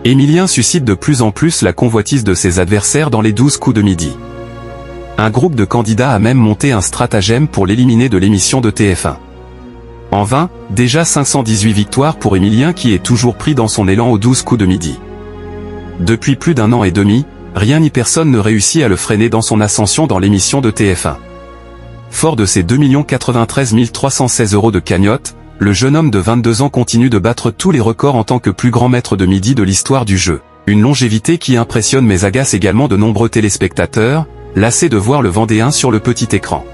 Emilien suscite de plus en plus la convoitise de ses adversaires dans les 12 coups de midi. Un groupe de candidats a même monté un stratagème pour l'éliminer de l'émission de TF1. En vain, déjà 518 victoires pour Emilien qui est toujours pris dans son élan aux 12 coups de midi. Depuis plus d'un an et demi, rien ni personne ne réussit à le freiner dans son ascension dans l'émission de TF1. Fort de ses 2 93 316 € de cagnotte, le jeune homme de 22 ans continue de battre tous les records en tant que plus grand maître de midi de l'histoire du jeu. Une longévité qui impressionne mais agace également de nombreux téléspectateurs, lassés de voir le Vendéen sur le petit écran.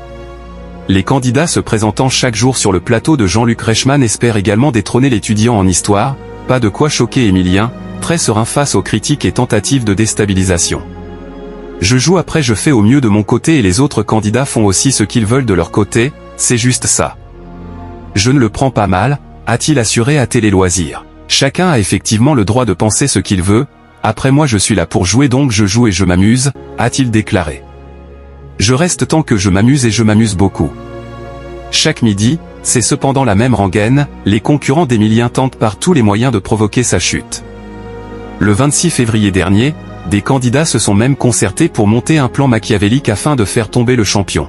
Les candidats se présentant chaque jour sur le plateau de Jean-Luc Reichmann espèrent également détrôner l'étudiant en histoire, pas de quoi choquer Emilien, très serein face aux critiques et tentatives de déstabilisation. Je joue après je fais au mieux de mon côté et les autres candidats font aussi ce qu'ils veulent de leur côté, c'est juste ça. Je ne le prends pas mal, a-t-il assuré à Télé Loisirs. Chacun a effectivement le droit de penser ce qu'il veut, après moi je suis là pour jouer donc je joue et je m'amuse, a-t-il déclaré. Je reste tant que je m'amuse et je m'amuse beaucoup. Chaque midi, c'est cependant la même rengaine, les concurrents d'Emilien tentent par tous les moyens de provoquer sa chute. Le 26 février dernier, des candidats se sont même concertés pour monter un plan machiavélique afin de faire tomber le champion.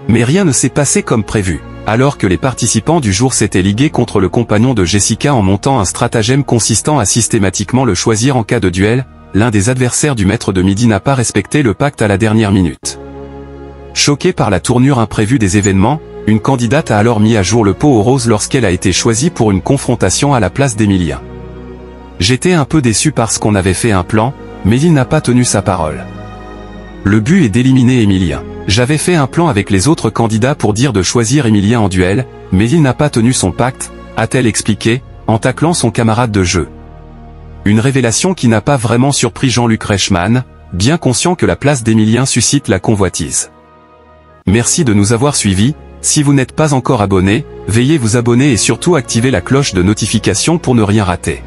Mais rien ne s'est passé comme prévu, alors que les participants du jour s'étaient ligués contre le compagnon de Jessica en montant un stratagème consistant à systématiquement le choisir en cas de duel, l'un des adversaires du maître de midi n'a pas respecté le pacte à la dernière minute. Choquée par la tournure imprévue des événements, une candidate a alors mis à jour le pot aux roses lorsqu'elle a été choisie pour une confrontation à la place d'Emilien. J'étais un peu déçu parce qu'on avait fait un plan, mais il n'a pas tenu sa parole. Le but est d'éliminer Emilien. J'avais fait un plan avec les autres candidats pour dire de choisir Emilien en duel, mais il n'a pas tenu son pacte, a-t-elle expliqué, en taclant son camarade de jeu. Une révélation qui n'a pas vraiment surpris Jean-Luc Reichmann, bien conscient que la place d'Emilien suscite la convoitise. Merci de nous avoir suivis, si vous n'êtes pas encore abonné, veuillez vous abonner et surtout activer la cloche de notification pour ne rien rater.